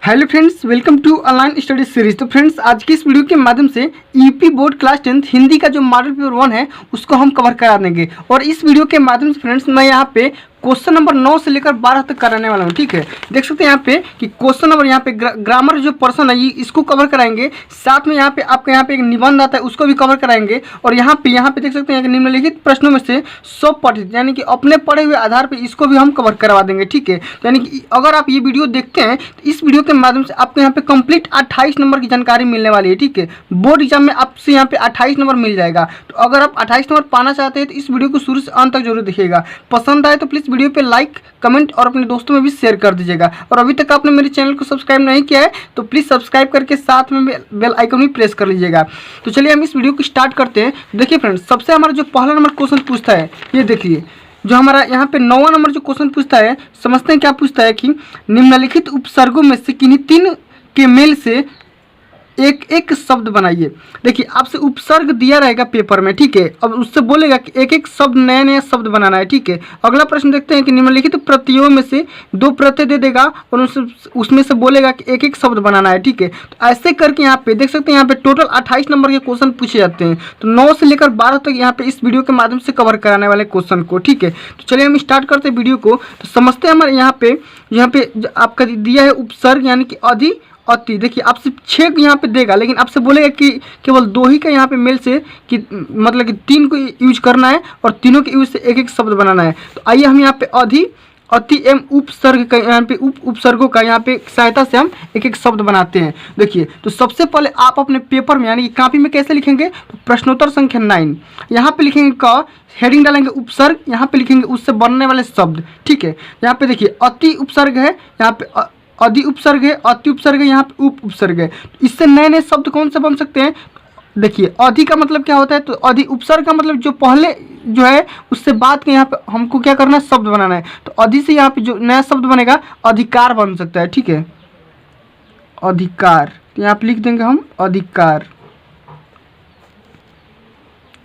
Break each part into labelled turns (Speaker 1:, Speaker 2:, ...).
Speaker 1: Hello friends, welcome to online study series. तो friends, आज की इस वीडियो के माध्यम से यूपी बोर्ड क्लास 10 हिंदी का जो मॉडल पेपर 1 है उसको हम कवर करा देंगे। और इस वीडियो के माध्यम से फ्रेंड्स मैं यहाँ पे क्वेश्चन नंबर 9 से लेकर 12 तक कराने वाला हूँ। ठीक है, देख सकते हैं यहाँ पे कि क्वेश्चन नंबर यहाँ पे ग्रामर जो पर्सन है इसको कवर कराएंगे। साथ में यहाँ पे आपके यहाँ पे एक निबंध आता है उसको भी कवर कराएंगे। और यहाँ पे देख सकते हैं कि निम्नलिखित प्रश्नों में से 100% यानी कि अपने पढ़े हुए आधार पर इसको भी हम कवर करवा देंगे। ठीक है, यानी कि अगर आप ये वीडियो देखते हैं तो इस वीडियो के माध्यम से आपको यहाँ पे कंप्लीट 28 नंबर की जानकारी मिलने वाली है। ठीक है, बोर्ड एग्जाम में आपसे यहाँ पे 28 नंबर मिल जाएगा। तो अगर आप 28 नंबर पाना चाहते हैं तो इस वीडियो को शुरू से अंत तक जरूर देखिएगा। पसंद आए तो प्लीज़ वीडियो पे लाइक, कमेंट और अपने दोस्तों में भी शेयर कर दीजिएगा। और अभी तक आपने मेरे चैनल को सब्सक्राइब नहीं किया है तो प्लीज़ सब्सक्राइब करके साथ में बेल आइकन भी प्रेस कर लीजिएगा। तो चलिए हम इस वीडियो को स्टार्ट करते हैं। देखिए फ्रेंड्स, सबसे हमारा जो पहला नंबर क्वेश्चन पूछता है ये देखिए, जो हमारा यहाँ पे 9वां नंबर जो क्वेश्चन पूछता है, समझते हैं क्या पूछता है कि निम्नलिखित उपसर्गों में से किन्हीं 3 के मेल से एक एक शब्द बनाइए। देखिए आपसे उपसर्ग दिया रहेगा पेपर में। ठीक है, अब उससे बोलेगा कि एक एक शब्द नया नया शब्द बनाना है। ठीक है, अगला प्रश्न देखते हैं कि निम्नलिखित प्रत्ययों में से 2 प्रत्यय दे देगा और उसमें से बोलेगा कि एक एक शब्द बनाना है। ठीक है, तो ऐसे करके यहाँ पे देख सकते हैं यहाँ पे टोटल 28 नंबर के क्वेश्चन पूछे जाते हैं। तो 9 से लेकर 12 तक यहाँ पे इस वीडियो के माध्यम से कवर कराने वाले क्वेश्चन को। ठीक है, तो चलिए हम स्टार्ट करते हैं वीडियो को। तो समझते हैं हमारे यहाँ पे आपका दिया है उपसर्ग यानी कि अधि अति। देखिए आपसे 6 यहाँ पे देगा लेकिन आपसे बोलेगा कि केवल 2 ही का यहाँ पे मेल से कि मतलब कि 3 को यूज करना है और तीनों के यूज से एक एक शब्द बनाना है। तो आइए हम यहाँ पे अधि अति एवं उपसर्ग का यहाँ पे उपसर्गों का यहाँ पे सहायता से हम एक एक शब्द बनाते हैं। देखिए, तो सबसे पहले आप अपने पेपर में यानी कि कॉपी में कैसे लिखेंगे, तो प्रश्नोत्तर संख्या 9 यहाँ पे लिखेंगे का हेडिंग डालेंगे उपसर्ग, यहाँ पे लिखेंगे उससे बनने वाले शब्द। ठीक है, यहाँ पे देखिए अति उपसर्ग है, यहाँ पे अधि उपसर्ग है, अति उपसर्ग है, यहाँ पे उप उपसर्ग है। इससे नए नए शब्द कौन से बन सकते हैं। देखिए अधि का मतलब क्या होता है, तो अधि उपसर्ग का मतलब जो पहले जो है उससे बाद के यहाँ पे हमको क्या करना है, शब्द बनाना है। तो अधि से यहाँ पे जो नया शब्द बनेगा अधिकार बन सकता है। ठीक है, अधिकार, तो यहाँ पे लिख देंगे हम अधिकार।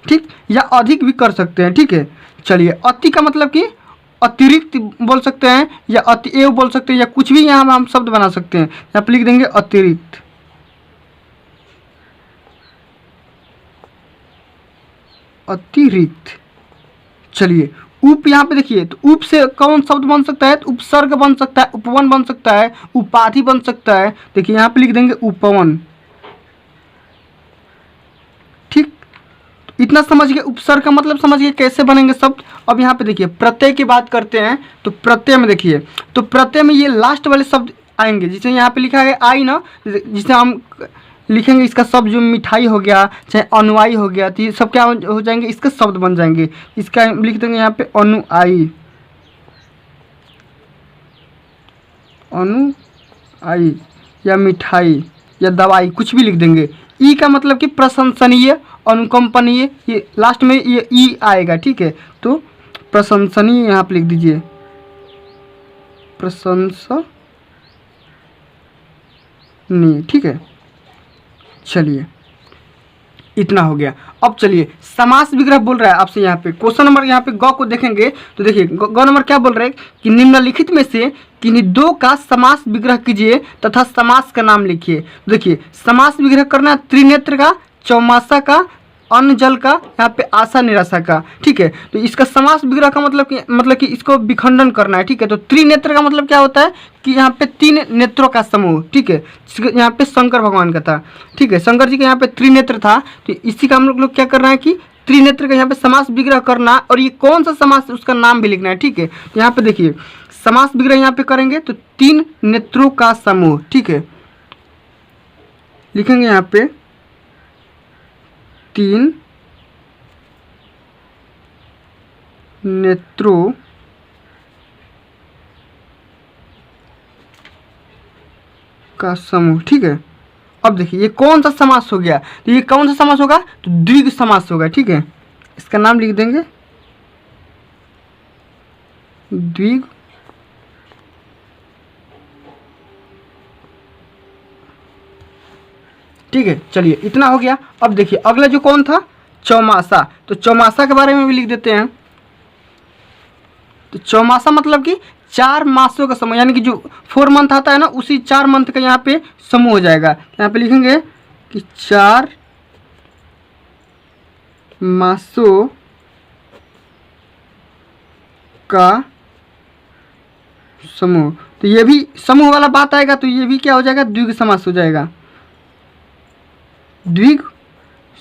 Speaker 1: ठीक, या अधिक भी कर सकते हैं। ठीक है, चलिए अति का मतलब कि अतिरिक्त बोल सकते हैं या अतिएव बोल सकते हैं या कुछ भी यहाँ हम शब्द बना सकते हैं। यहाँ पे लिख देंगे अतिरिक्त, अतिरिक्त। चलिए उप, यहाँ पे देखिए तो उप से कौन शब्द बन सकता है, तो उपसर्ग बन सकता है, उपवन बन सकता है, उपाधि बन सकता है। देखिए यहाँ पे लिख देंगे उपवन। ठीक, इतना समझ गए, उपसर्ग का मतलब समझ गए कैसे बनेंगे शब्द। अब यहाँ पे देखिए प्रत्यय की बात करते हैं। तो प्रत्यय में देखिए, तो प्रत्यय में ये लास्ट वाले शब्द आएंगे जिसे यहाँ पे लिखा है आई ना, जिसे हम लिखेंगे इसका शब्द, जो मिठाई हो गया चाहे अनुयायी हो गया, तो ये सब क्या हो जाएंगे, इसके शब्द बन जाएंगे। इसका लिख देंगे यहाँ पे अनुयायी, अनुयायी या मिठाई या दवाई, कुछ भी लिख देंगे। ई का मतलब कि प्रशंसनीय, अनुकंपनीय, ये लास्ट में ये ई आएगा। ठीक है, तो प्रशंसनीय यहाँ पे लिख दीजिए, प्रशंसनीय। ठीक है, चलिए इतना हो गया। अब चलिए समास विग्रह बोल रहा है आपसे यहाँ पे क्वेश्चन नंबर, यहाँ पे ग को देखेंगे तो देखिए ग नंबर क्या बोल रहे हैं कि निम्नलिखित में से किन्हीं 2 का समास विग्रह कीजिए तथा समास का नाम लिखिए। देखिए समास विग्रह करना त्रिनेत्र का, चौमासा का, अन्न जल का, यहाँ पे आशा निराशा का। ठीक है, तो इसका समास विग्रह का मतलब कि इसको विखंडन करना है। ठीक है, तो त्रिनेत्र का मतलब क्या होता है कि यहाँ पे 3 नेत्रों का समूह। ठीक है, यहाँ पे शंकर भगवान का था। ठीक है, शंकर जी का यहाँ पे त्रिनेत्र था, तो इसी का हम लोग क्या करना है कि त्रिनेत्र का यहाँ पे समास विग्रह करना, और ये कौन सा समास है उसका नाम भी लिखना है। ठीक है, तो यहाँ पे देखिए समास विग्रह यहाँ पे करेंगे तो 3 नेत्रों का समूह। ठीक है, लिखेंगे यहाँ पे 3 नेत्रों का समूह। ठीक है, अब देखिए ये कौन सा समास हो गया, तो ये कौन सा समास होगा, तो द्विग समास होगा। ठीक है, इसका नाम लिख देंगे द्विग ठीक है, चलिए इतना हो गया। अब देखिए अगला जो कौन था, चौमासा। तो चौमासा के बारे में भी लिख देते हैं। तो चौमासा मतलब कि 4 मासों का समूह, यानी कि जो 4 मंथ आता है ना, उसी 4 मंथ का यहाँ पे समूह हो जाएगा। यहाँ पे लिखेंगे कि 4 मासों का समूह। तो ये भी समूह वाला बात आएगा, तो ये भी क्या हो जाएगा, द्विगु समास हो जाएगा, द्विगु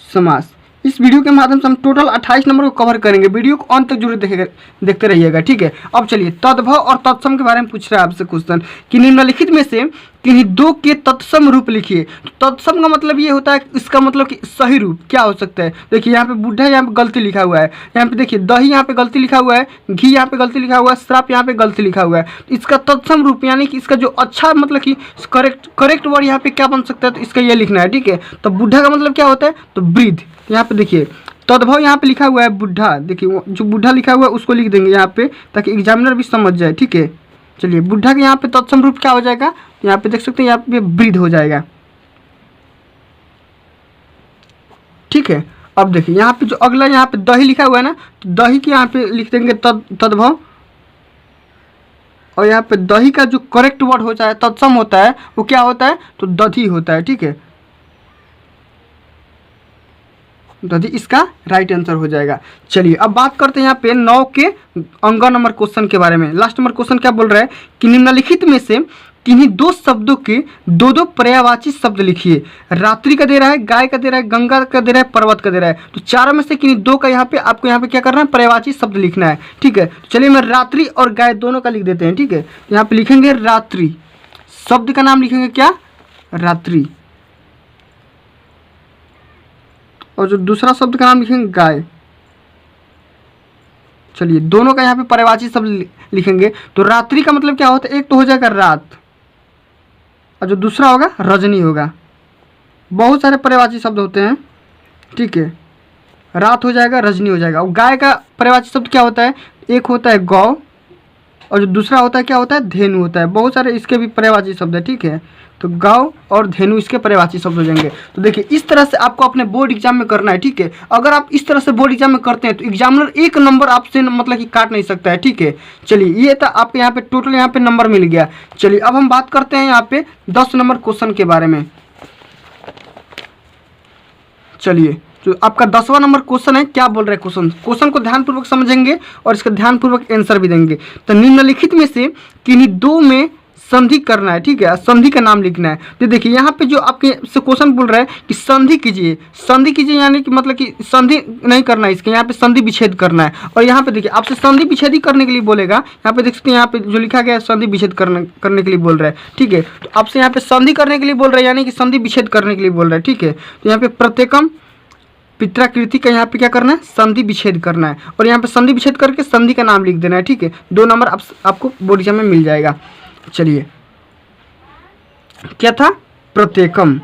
Speaker 1: समास। इस वीडियो के माध्यम से हम टोटल 28 नंबर को कवर करेंगे। वीडियो को अंत तक जरूर देखते रहिएगा, ठीक है। अब चलिए तद्भव और तत्सम के बारे में पूछ रहा है आपसे क्वेश्चन कि निम्नलिखित में से किन्हीं दो के तत्सम रूप लिखिए। तो तत्सम का मतलब ये होता है, इसका मतलब कि सही रूप क्या हो सकता है। देखिए यहाँ पे बुढ़ा यहाँ पे गलती लिखा हुआ है, यहाँ पे देखिए दही यहाँ पे गलती लिखा हुआ है, घी यहाँ पे गलती लिखा हुआ है, श्राप यहाँ पे गलती लिखा हुआ है। तो इसका तत्सम रूप यानी कि इसका जो अच्छा मतलब कि करेक्ट वर्ड यहाँ पे क्या बन सकता है, तो इसका ये लिखना है, ठीक है। तो बुढ़ा का मतलब क्या होता है, तो वृद्ध। यहाँ पे देखिए तद्भव यहाँ पे लिखा हुआ है बुढ़ा, देखिए जो बुढ़ा लिखा हुआ है उसको लिख देंगे यहाँ पे, ताकि एग्जामिनर भी समझ जाए, ठीक है। चलिए बुढ़ा के यहाँ पे तत्सम रूप क्या हो जाएगा, यहाँ पे देख सकते हैं, यहाँ पे वृद्ध हो जाएगा, ठीक है। अब देखिए यहाँ पे जो अगला यहाँ पे दही लिखा हुआ है ना, तो दही के यहाँ पे लिख देंगे तद्भव, और यहाँ पे दही का जो करेक्ट वर्ड होता है तत्सम होता है वो क्या होता है, तो दधी होता है, ठीक है। दधी इसका राइट आंसर हो जाएगा। चलिए अब बात करते हैं यहाँ पे 9 के अंग नंबर क्वेश्चन के बारे में। लास्ट नंबर क्वेश्चन क्या बोल रहा है कि निम्नलिखित में से किन्हीं दो शब्दों के दो पर्यायवाची शब्द लिखिए। रात्रि का दे रहा है, गाय का दे रहा है, गंगा का दे रहा है, पर्वत का दे रहा है। तो चारों में से किन्हीं दो का यहाँ पे आपको यहाँ पे क्या करना है, पर्यायवाची शब्द लिखना है, ठीक है। तो चलिए मैं रात्रि और गाय दोनों का लिख देते हैं, ठीक है। यहाँ पे लिखेंगे रात्रि, शब्द का नाम लिखेंगे क्या, रात्रि, और जो दूसरा शब्द का नाम लिखेंगे गाय। चलिए दोनों का यहाँ पे पर्यायवाची शब्द लिखेंगे। तो रात्रि का मतलब क्या होता है, एक तो हो जाएगा रात, और जो दूसरा होगा रजनी होगा। बहुत सारे पर्यायवाची शब्द होते हैं, ठीक है। रात हो जाएगा, रजनी हो जाएगा। और गाय का पर्यायवाची शब्द क्या होता है, एक होता है गौ, और जो दूसरा होता है क्या होता है, धेनु होता है। बहुत सारे इसके भी पर्यायवाची शब्द है, ठीक है। तो गौ और धेनु इसके पर्यायवाची शब्द हो जाएंगे। तो देखिए इस तरह से आपको अपने बोर्ड एग्जाम में करना है, ठीक है। अगर आप इस तरह से बोर्ड एग्जाम में करते हैं तो एग्जामिनर 1 नंबर आपसे मतलब कि काट नहीं सकता है, ठीक है। चलिए ये था आपके यहाँ पे टोटल यहाँ पे नंबर मिल गया। चलिए अब हम बात करते हैं यहाँ पे 10 नंबर क्वेश्चन के बारे में। चलिए जो आपका 10वां नंबर क्वेश्चन है, क्या बोल रहे हैं क्वेश्चन को ध्यानपूर्वक समझेंगे और इसका ध्यानपूर्वक आंसर भी देंगे। तो निम्नलिखित में से किन्हीं दो में संधि करना है, ठीक है। संधि का नाम लिखना है। तो देखिए यहाँ पे जो आपके से क्वेश्चन बोल रहा है कि संधि कीजिए, यानी कि मतलब कि संधि नहीं करना है इसके, यहाँ पे संधि विच्छेद करना है। और यहाँ पे देखिए आपसे संधि विच्छेद ही करने के लिए बोलेगा। यहाँ पे देख सकते हैं, यहाँ पे जो लिखा गया है संधि विच्छेद करने के लिए बोल रहा है, ठीक है। तो आपसे यहाँ पे संधि करने के लिए बोल रहा है, यानी कि संधि विच्छेद करने के लिए बोल रहा है, ठीक है। तो यहाँ पे प्रत्येकम पित्राकृति का यहाँ पे क्या करना है, संधि विच्छेद करना है। और यहाँ पे संधि विच्छेद करके संधि का नाम लिख देना है, ठीक है। 2 नंबर आपको बोर्ड एग्जाम में मिल जाएगा। चलिए क्या था, प्रत्येकम,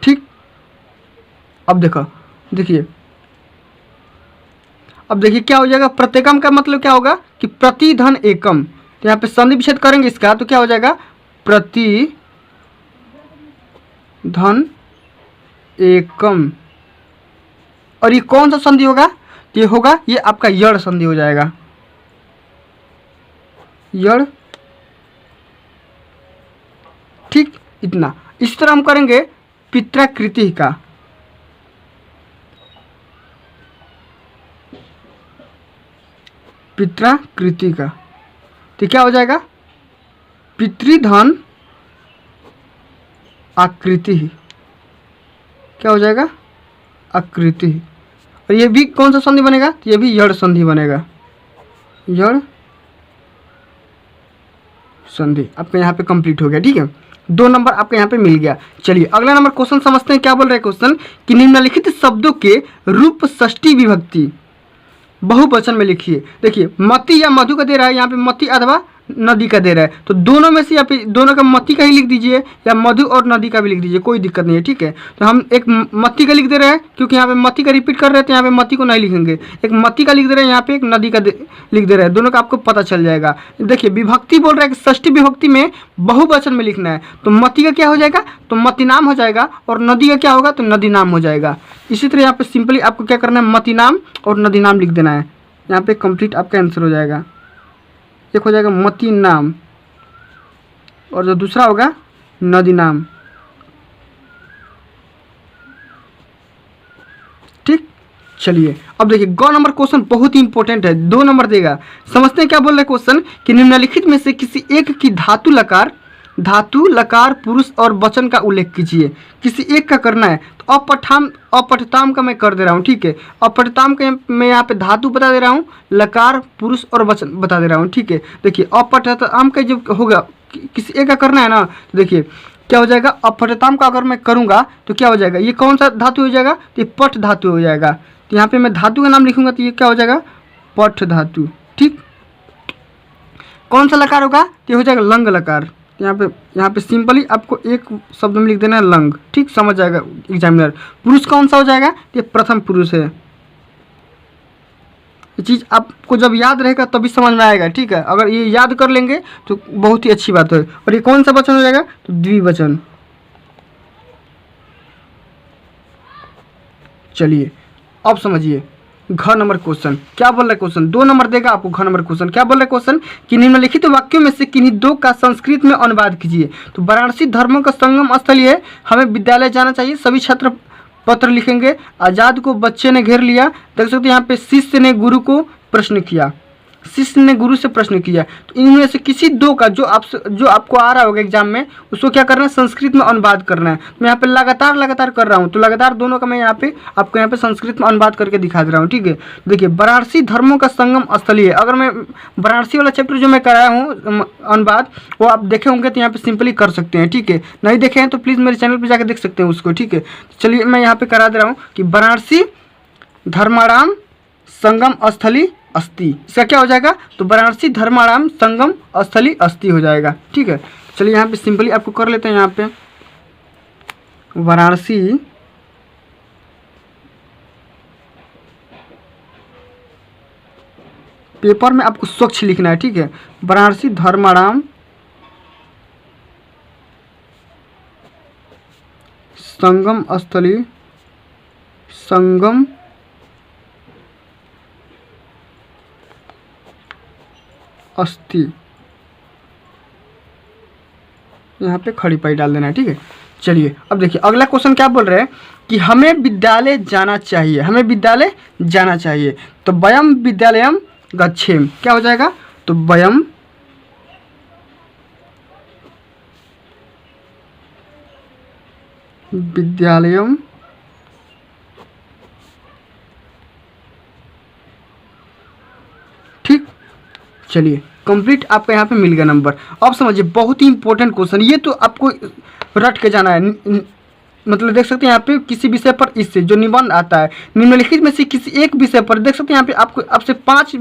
Speaker 1: ठीक। अब देखिए क्या हो जाएगा, प्रत्येकम का मतलब क्या होगा कि प्रति धन एकम। तो यहाँ पे संधि विच्छेद करेंगे इसका, तो क्या हो जाएगा, प्रति धन एकम। और ये कौन सा संधि होगा, ये होगा, ये आपका यड़ संधि हो जाएगा, यड़, ठीक। इतना इस तरह हम करेंगे पित्राकृति का, तो क्या हो जाएगा, पितृधन आकृति, क्या हो जाएगा, आकृति। और ये भी कौन सा संधि बनेगा, तो ये भी यड़ संधि बनेगा, यड़ संधि आपका यहाँ पे कंप्लीट हो गया, ठीक है। 2 नंबर आपका यहाँ पे मिल गया। चलिए अगला नंबर क्वेश्चन समझते हैं, क्या बोल रहे हैं क्वेश्चन कि निम्नलिखित शब्दों के रूप षष्ठी विभक्ति बहुवचन में लिखिए। देखिए मति या मधु का दे रहा है, यहाँ पे मति अथवा नदी का दे रहा है, तो दोनों में से यहाँ पे दोनों का मत्ती का ही लिख दीजिए या मधु और नदी का भी लिख दीजिए, कोई दिक्कत नहीं है। ठीक है, तो हम एक मत्ती का लिख दे रहे हैं क्योंकि यहाँ पे मत्ती का रिपीट कर रहे थे, यहाँ पे मत्ती को नहीं लिखेंगे। एक मत्ती का लिख दे रहे हैं, यहाँ पे एक नदी का लिख दे रहे हैं, दोनों का आपको पता चल जाएगा। देखिए विभक्ति बोल रहा है कि षष्ठी विभक्ति में बहुवचन में लिखना है, तो मत्ती का क्या हो जाएगा, तो मत्ती नाम हो जाएगा, और नदी का क्या होगा, तो नदी नाम हो जाएगा। इसी तरह यहाँ पे सिंपली आपको क्या करना है, मत्ती नाम और नदी नाम लिख देना है। यहाँ पे कंप्लीट आपका आंसर हो जाएगा। एक हो जाएगा मत्ती नाम और जो दूसरा होगा नदी नाम। ठीक, चलिए अब देखिए ग नंबर क्वेश्चन बहुत ही इंपॉर्टेंट है, 2 नंबर देगा। समझते हैं क्या बोल रहे हैं क्वेश्चन कि निम्नलिखित में से किसी एक की धातु लकार पुरुष और वचन का उल्लेख कीजिए। किसी एक का करना है, तो अपठताम का मैं कर दे रहा हूँ। ठीक है, अपठताम का मैं यहाँ पे धातु बता दे रहा हूँ, लकार पुरुष और वचन बता दे रहा हूँ। ठीक है, देखिए अपठताम का जो होगा किसी एक का करना है ना, तो देखिए क्या हो जाएगा, अपठताम का अगर मैं करूँगा तो क्या हो जाएगा, ये कौन सा धातु हो जाएगा, तो ये पठ धातु हो जाएगा। तो यहाँ पे मैं धातु का नाम लिखूंगा तो ये क्या हो जाएगा, पठ धातु। ठीक, कौन सा लकार होगा, तो ये हो जाएगा लंग लकार। यहाँ पे सिंपली आपको एक शब्द में लिख देना है लंग। ठीक, समझ जाएगा एग्जामिनर। पुरुष कौन सा हो जाएगा, तो ये प्रथम पुरुष है। ये चीज़ आपको जब याद रहेगा तभी समझ में आएगा। ठीक है, अगर ये याद कर लेंगे तो बहुत ही अच्छी बात है। और ये कौन सा वचन हो जाएगा, तो द्विवचन। चलिए अब समझिए घ नंबर क्वेश्चन क्या बोल रहा है। क्वेश्चन 2 नंबर देगा आपको। घ नंबर क्वेश्चन क्या बोल रहा है क्वेश्चन कि निम्नलिखित वाक्यों में से किन्हीं 2 का संस्कृत में अनुवाद कीजिए। तो वाराणसी धर्मों का संगम स्थल है, हमें विद्यालय जाना चाहिए, सभी छात्र पत्र लिखेंगे। आज़ाद को बच्चे ने घेर लिया, देख सकते हैं यहाँ पे शिष्य ने गुरु को प्रश्न किया, शिष्य ने गुरु से प्रश्न किया। तो इनमें से किसी 2 का जो आपको आ रहा होगा एग्जाम में, उसको क्या करना है, संस्कृत में अनुवाद करना है। मैं यहाँ पे लगातार कर रहा हूँ, तो लगातार दोनों का मैं यहाँ पे आपको यहाँ पे संस्कृत में अनुवाद करके दिखा दे रहा हूँ। ठीक है, देखिए वाराणसी धर्मों का संगम स्थल है। अगर मैं वाराणसी वाला चैप्टर जो मैं कराया हूँ अनुवाद, वो आप देखे होंगे तो यहाँ पे सिंपली कर सकते हैं। ठीक है, नहीं देखे हैं तो प्लीज़ मेरे चैनल पर जाकर देख सकते हैं उसको। ठीक है, चलिए मैं यहाँ पे करा दे रहा हूँ कि वाराणसी धर्माराम संगम स्थली अस्थि, इसका क्या हो जाएगा, तो वाराणसी धर्माराम संगम स्थली अस्थि हो जाएगा। ठीक है, चलिए यहाँ पे सिंपली आपको कर लेते हैं। यहाँ पे वाराणसी पेपर में आपको स्वच्छ लिखना है। ठीक है, वाराणसी धर्माराम संगम स्थली संगम अस्थि, यहाँ पे खड़ी पाई डाल देना है। ठीक है, चलिए अब देखिए अगला क्वेश्चन क्या बोल रहे हैं कि हमें विद्यालय जाना चाहिए, हमें विद्यालय जाना चाहिए। तो वयम विद्यालयम गच्छेम क्या हो जाएगा, तो वयम विद्यालयम चलिए कंप्लीट आपको यहाँ पे मिल गया नंबर। अब समझिए बहुत ही इंपॉर्टेंट क्वेश्चन, ये तो आपको रट के जाना है। मतलब देख सकते हैं यहाँ पे किसी विषय पर इससे जो निबंध आता है, निम्नलिखित में से किसी एक विषय पर, देख सकते हैं यहाँ पे आपको आपसे 5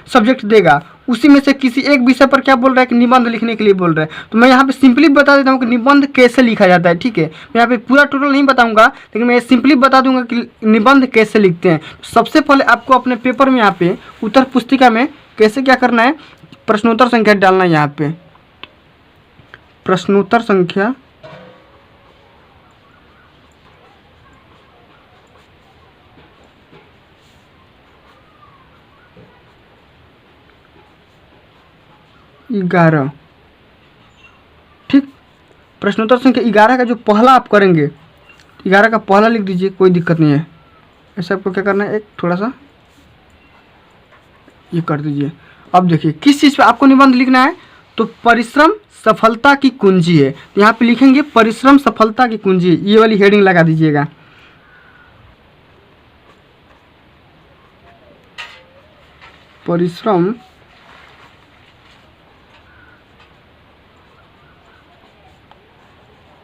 Speaker 1: सब्जेक्ट देगा, उसी में से किसी एक विषय पर क्या बोल रहा है कि निबंध लिखने के लिए बोल रहा है। तो मैं यहाँ पे सिंपली बता देता हूँ कि निबंध कैसे लिखा जाता है। ठीक है, मैं यहाँ पे पूरा टोटल नहीं बताऊँगा, लेकिन मैं सिंपली बता दूंगा कि निबंध कैसे लिखते हैं। सबसे पहले आपको अपने पेपर में यहाँ पे उत्तर पुस्तिका में कैसे क्या करना है, प्रश्नोत्तर संख्या डालना है। यहाँ पे प्रश्नोत्तर संख्या ग्यारह। ठीक, प्रश्नोत्तर संख्या 11 का जो पहला आप करेंगे, 11 का पहला लिख दीजिए, कोई दिक्कत नहीं है। ऐसे आपको क्या करना है, एक थोड़ा सा ये कर दीजिए। अब देखिए किस चीज़ पे आपको निबंध लिखना है, तो परिश्रम सफलता की कुंजी है। तो यहाँ पे लिखेंगे परिश्रम सफलता की कुंजी, ये वाली हेडिंग लगा दीजिएगा। परिश्रम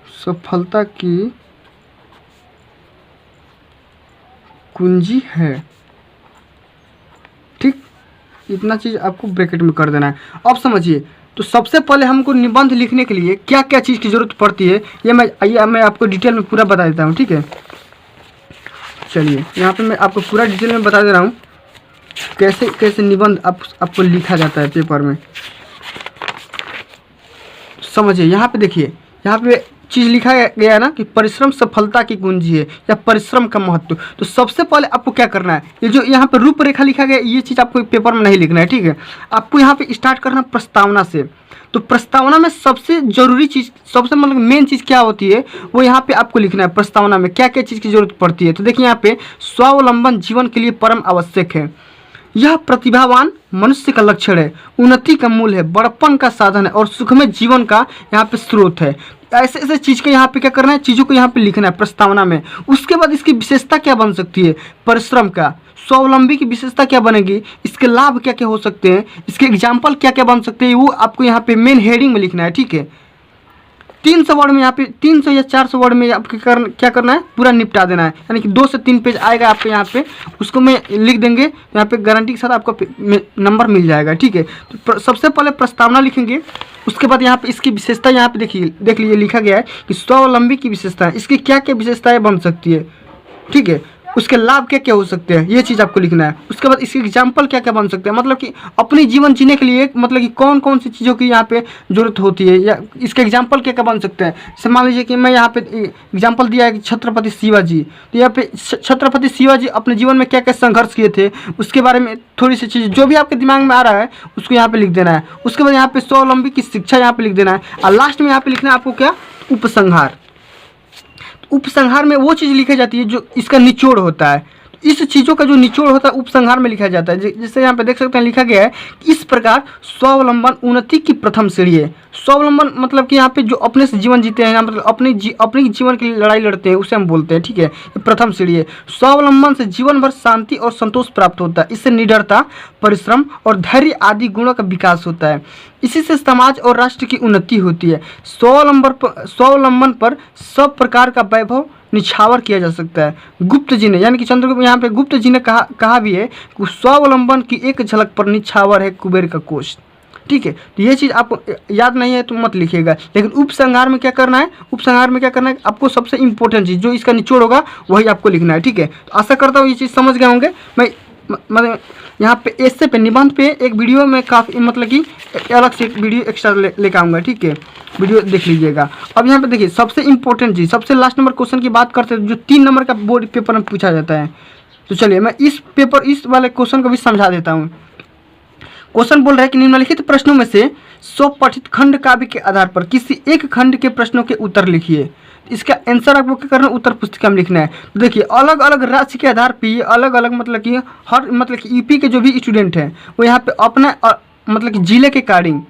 Speaker 1: सफलता की कुंजी है। ठीक, इतना चीज़ आपको ब्रैकेट में कर देना है। अब समझिए, तो सबसे पहले हमको निबंध लिखने के लिए क्या क्या चीज़ की ज़रूरत पड़ती है ये मैं आपको डिटेल में पूरा बता देता हूँ, ठीक है। चलिए यहाँ पे मैं आपको पूरा डिटेल में बता दे रहा हूँ कैसे कैसे निबंध आपको लिखा जाता है पेपर में। समझिए, यहाँ पे देखिए, यहाँ पे चीज़ लिखा गया है ना कि परिश्रम सफलता की कुंजी है या परिश्रम का महत्व। तो सबसे पहले आपको क्या करना है, ये जो यहाँ पे रूपरेखा लिखा गया है ये चीज़ आपको पेपर में नहीं लिखना है, ठीक है। आपको यहाँ पे स्टार्ट करना प्रस्तावना से। तो प्रस्तावना में सबसे जरूरी चीज़, सबसे मतलब मेन चीज़ क्या होती है वो यहाँ पे आपको लिखना है। प्रस्तावना में क्या क्या चीज़ की जरूरत पड़ती है, तो देखिए यहाँ पे स्वावलंबन जीवन के लिए परम आवश्यक है, यह प्रतिभावान मनुष्य का लक्षण है, उन्नति का मूल है, बड़प्पन का साधन है और सुखमय जीवन का यहाँ पे स्रोत है। ऐसे ऐसे चीज़ के यहाँ पे क्या करना है, चीज़ों को यहाँ पे लिखना है प्रस्तावना में। उसके बाद इसकी विशेषता क्या बन सकती है, परिश्रम का, स्वावलंबी की विशेषता क्या बनेगी, इसके लाभ क्या क्या हो सकते हैं, इसके एग्जाम्पल क्या क्या बन सकते हैं, वो आपको यहाँ पे मेन हेडिंग में लिखना है, ठीक है। 300 वर्ड में, यहाँ पे 300 या 400 वर्ड में आपके क्या करना है, पूरा निपटा देना है। यानी कि 2 से 3 पेज आएगा आपके यहाँ पे, उसको मैं लिख देंगे यहाँ पे गारंटी के साथ आपको नंबर मिल जाएगा, ठीक है। तो सबसे पहले प्रस्तावना लिखेंगे, उसके बाद यहाँ पे इसकी विशेषता यहाँ पे देख लीजिए लिखा गया है कि स्वावलंबी की विशेषता है, इसकी क्या क्या विशेषताएँ बन सकती है, ठीक है। उसके लाभ क्या क्या हो सकते हैं ये चीज़ आपको लिखना है। उसके बाद इसके एग्जाम्पल क्या क्या बन सकते हैं, मतलब कि अपनी जीवन जीने के लिए मतलब कि कौन कौन सी चीज़ों की यहाँ पे ज़रूरत होती है, या इसके एग्जाम्पल क्या क्या बन सकते हैं। जैसे मान लीजिए कि मैं यहाँ पे एग्जाम्पल दिया है कि छत्रपति शिवाजी, तो यहाँ पे छत्रपति शिवाजी अपने जीवन में क्या क्या संघर्ष किए थे उसके बारे में थोड़ी सी चीज़ जो भी आपके दिमाग में आ रहा है उसको यहाँ पर लिख देना है। उसके बाद यहाँ पे स्वावलंबी की शिक्षा यहाँ पर लिख देना है, और लास्ट में यहाँ पर लिखना है आपको क्या, उपसंहार। उपसंहार में वो चीज़ लिखी जाती है जो इसका निचोड़ होता है। इस चीज़ों का जो निचोड़ होता है उपसंहार में लिखा जाता है। जैसे यहाँ पे देख सकते हैं लिखा गया है कि इस प्रकार स्वावलंबन उन्नति की प्रथम सीढ़ी है। स्वावलंबन मतलब कि यहाँ पे जो अपने से जीवन जीते हैं, मतलब अपनी जीवन की लड़ाई लड़ते हैं, उसे हम बोलते हैं, ठीक है। ये प्रथम सीढ़ी है। स्वावलंबन से जीवन भर शांति और संतोष प्राप्त होता है। इससे निडरता, परिश्रम और धैर्य आदि गुणों का विकास होता है। इसी से समाज और राष्ट्र की उन्नति होती है। स्वावलंबन पर सब प्रकार का वैभव निछावर किया जा सकता है। गुप्त जी ने, यानी कि चंद्रगुप्त, यहाँ पे गुप्त जी ने कहा भी है कि स्वावलंबन की एक झलक पर निछावर है कुबेर का कोष, ठीक है। तो ये चीज़ आपको याद नहीं है तो मत लिखिएगा। लेकिन उपसंहार में क्या करना है, उपसंहार में क्या करना है, आपको सबसे इंपॉर्टेंट चीज़ जो इसका निचोड़ होगा वही आपको लिखना है, ठीक है। तो आशा करता हूँ ये चीज़ समझ गए होंगे। मैं मतलब यहाँ पे ऐसे पे निबंध पे एक वीडियो में काफ़ी मतलब कि अलग से एक वीडियो एक्स्ट्रा लेकर आऊँगा, ठीक है। वीडियो देख लीजिएगा। अब यहाँ पे देखिए सबसे इंपॉर्टेंट चीज़, सबसे लास्ट नंबर क्वेश्चन की बात करते हैं जो 3 नंबर का बोर्ड पेपर में पूछा जाता है। तो चलिए मैं इस वाले क्वेश्चन को भी समझा देता हूँ। क्वेश्चन बोल रहा है कि निम्नलिखित प्रश्नों में से स्वपठित खंड काव्य के आधार पर किसी एक खंड के प्रश्नों के उत्तर लिखिए। इसका आंसर आपको क्या करना है, उत्तर पुस्तिका में लिखना है। तो देखिए अलग अलग राज्य के आधार पर अलग अलग मतलब कि हर मतलब कि यूपी के जो भी स्टूडेंट हैं वो यहाँ पे अपना मतलब कि जिले के अकॉर्डिंग,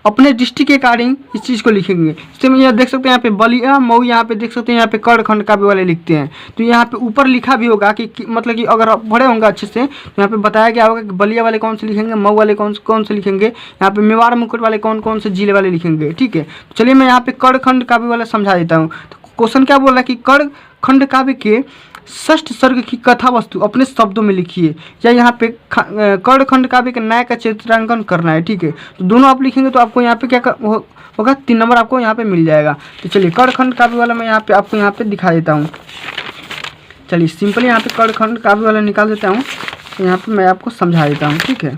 Speaker 1: अपने डिस्ट्रिक्ट के अकॉर्डिंग इस चीज़ को लिखेंगे। जैसे मैं यहाँ देख सकते हैं यहाँ पे बलिया मऊ, यहाँ पे देख सकते हैं यहाँ पे कर्ण खंड काव्य वाले लिखते हैं। तो यहाँ पे ऊपर लिखा भी होगा कि मतलब कि अगर आप पढ़े होंगे अच्छे से तो यहाँ पे बताया गया होगा कि बलिया वाले कौन से लिखेंगे, मऊ वाले कौन से लिखेंगे, यहाँ पे मेवाड़ मुकुट वाले कौन से जिले वाले लिखेंगे, ठीक है। तो चलिए मैं यहाँ पे कर्ण खंड काव्य वाला समझा देता हूँ। तो क्वेश्चन क्या बोल रहा है कि कर्ण खंड काव्य के षष्ठ सर्ग की कथा वस्तु अपने शब्दों में लिखिए, या यहाँ पे कर्ण खंड काव्य के नायक का चित्रांकन करना है, ठीक है। तो दोनों आप लिखेंगे तो आपको यहाँ पे क्या होगा, 3 नंबर आपको यहाँ पे मिल जाएगा। तो चलिए कर्ण खंड काव्य वाला मैं यहाँ पे आपको यहाँ पे दिखा देता हूँ। चलिए सिंपली यहाँ पे कर्ण खंड काव्य वाला निकाल देता हूँ, यहाँ पे मैं आपको समझा देता हूँ, ठीक है।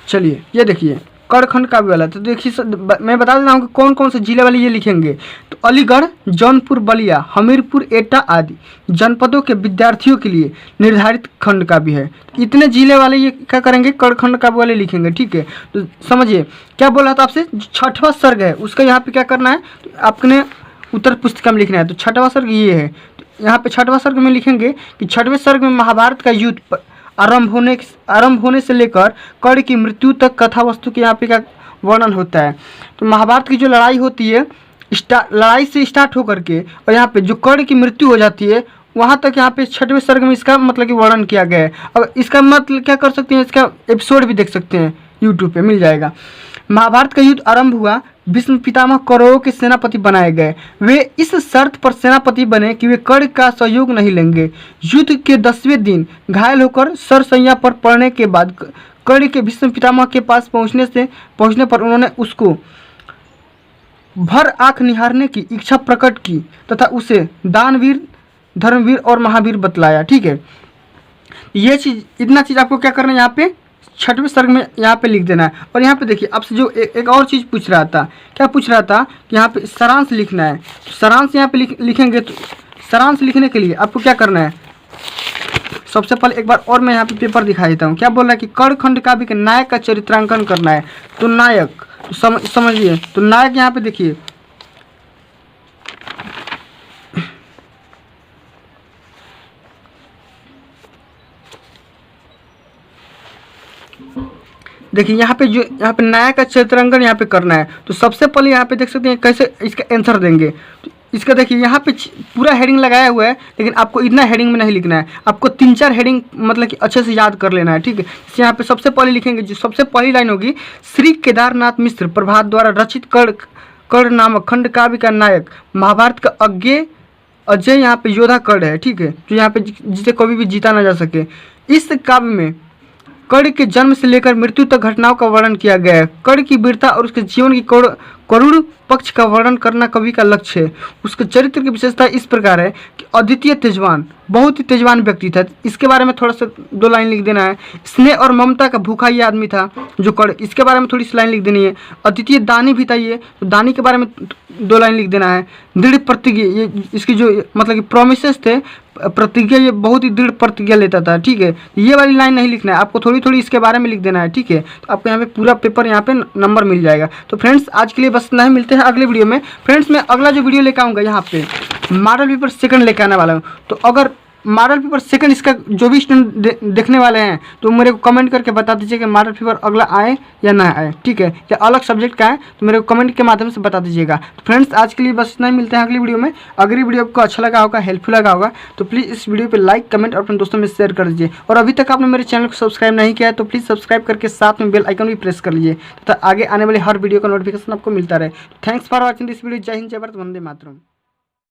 Speaker 1: चलिए ये देखिए कर्ण खंड काव्य वाला। तो देखिए मैं बता देता हूँ कि कौन कौन से जिले वाले ये लिखेंगे। तो अलीगढ़, जौनपुर, बलिया, हमीरपुर, एटा आदि जनपदों के विद्यार्थियों के लिए निर्धारित खंड काव्य है। इतने जिले वाले ये क्या करेंगे, कर्ण खंड काव्य वाले लिखेंगे, ठीक है। तो समझिए क्या बोला था आपसे, 6वां सर्ग है उसका यहाँ पे क्या करना है, तो आपने उत्तर पुस्तिका में लिखना है। तो 6वां सर्ग ये है, तो यहाँ पे 6वां सर्ग में लिखेंगे कि 6वें सर्ग में महाभारत का युद्ध आरंभ होने से लेकर कर्ण की मृत्यु तक कथा वस्तु के यहाँ पे का वर्णन होता है। तो महाभारत की जो लड़ाई होती है लड़ाई से स्टार्ट होकर के और यहाँ पे जो कर्ण की मृत्यु हो जाती है वहाँ तक यहाँ पे 6वें सर्ग में इसका मतलब कि वर्णन किया गया है। अब इसका मतलब क्या कर सकते हैं, इसका एपिसोड भी देख सकते हैं, यूट्यूब पे मिल जाएगा। महाभारत का युद्ध आरंभ हुआ भीष्म पितामह कौरवों के सेनापति बनाए गए। वे इस शर्त पर सेनापति बने कि वे कर्ण का सहयोग नहीं लेंगे। युद्ध के 10वें दिन घायल होकर सरसैया पर पड़ने के बाद कर्ण के भीष्म पितामह के पास पहुंचने पर उन्होंने उसको भर आंख निहारने की इच्छा प्रकट की तथा उसे दानवीर, धर्मवीर और महावीर बतलाया। ठीक है, ये चीज, इतना चीज आपको क्या करना है यहाँ पे 6वें सर्ग में यहाँ पे लिख देना है। और यहाँ पे देखिए आपसे जो एक और चीज़ पूछ रहा था, क्या पूछ रहा था कि यहाँ पे सारांश लिखना है। तो सारांश यहाँ पे लिखेंगे। तो सारांश लिखने के लिए आपको क्या करना है, सबसे पहले एक बार और मैं यहाँ पे पेपर दिखा देता हूँ। क्या बोल रहा है कि कर्ण खंड काव्य के नायक का चरित्रांकन करना है। तो नायक, तो समझिए, तो नायक यहाँ पे देखिए, देखिए यहाँ पे नायक का चित्रांकन यहाँ पे करना है। तो सबसे पहले यहाँ पे देख सकते हैं कैसे इसका आंसर देंगे। तो इसका देखिए यहाँ पे पूरा हेडिंग लगाया हुआ है, लेकिन आपको इतना हेडिंग में नहीं लिखना है, आपको 3-4 हेडिंग मतलब कि अच्छे से याद कर लेना है। ठीक है, यहाँ पे सबसे पहले लिखेंगे, जो सबसे पहली लाइन होगी, श्री केदारनाथ मिश्र प्रभात द्वारा रचित कर्ण नामक खंड काव्य का नायक महाभारत का अजय यहाँ पे योद्धा कर्ण है। ठीक है, जो यहाँ पे जिसे कभी भी जीता ना जा सके। इस काव्य में कर्ण के जन्म से लेकर मृत्यु तक घटनाओं का वर्णन किया गया है। कर्ण की वीरता और उसके जीवन की करुण पक्ष का वर्णन करना कवि का लक्ष्य है। उसके चरित्र की विशेषता इस प्रकार है कि अद्वितीय तेजवान, बहुत ही तेजवान व्यक्ति था। इसके बारे में थोड़ा सा 2 लाइन लिख देना है। स्नेह और ममता का भूखा ये आदमी था जो कर्ण, इसके बारे में थोड़ी सी लाइन लिख देनी है। अद्वितीय दानी भी था ये, तो दानी के बारे में 2 लाइन लिख देना है। दृढ़ प्रतिज्ञा, ये इसकी जो मतलब कि प्रोमिसेस थे, प्रतिज्ञा, ये बहुत ही दृढ़ प्रतिज्ञा लेता था। ठीक है, ये वाली लाइन नहीं लिखना है, आपको थोड़ी थोड़ी इसके बारे में लिख देना है। ठीक है, तो आपको यहाँ पे पूरा पेपर यहाँ पे नंबर मिल जाएगा। तो फ्रेंड्स आज के लिए बस इतना ही, मिलते हैं अगले वीडियो में। फ्रेंड्स मैं अगला जो वीडियो लेकर आऊँगा यहाँ पे मॉडल पेपर सेकंड लेकर आने वाला हूँ। तो अगर मॉडल पेपर सेकंड इसका जो भी स्टूडेंट देखने वाले हैं तो मेरे को कमेंट करके बता दीजिए कि मॉडल पेपर अगला आए या ना आए। ठीक है, या अलग सब्जेक्ट का है तो मेरे को कमेंट के माध्यम से बता दीजिएगा। तो फ्रेंड्स आज के लिए बस इतना ही, मिलते हैं अगली वीडियो में। अगर ये वीडियो आपको अच्छा लगा होगा, हेल्पफुल लगा होगा, तो प्लीज़ इस वीडियो पर लाइक, कमेंट और अपने दोस्तों में शेयर कर दीजिए। और अभी तक आपने मेरे चैनल को सब्सक्राइब नहीं किया है तो प्लीज़ सब्सक्राइब करके साथ में बेल आइकन भी प्रेस कर लीजिए तथा आगे आने वाले हर वीडियो का नोटिफिकेशन आपको मिलता रहे। Thanks for watching this video. जय हिंद, जय भारत, वंदे मातरम।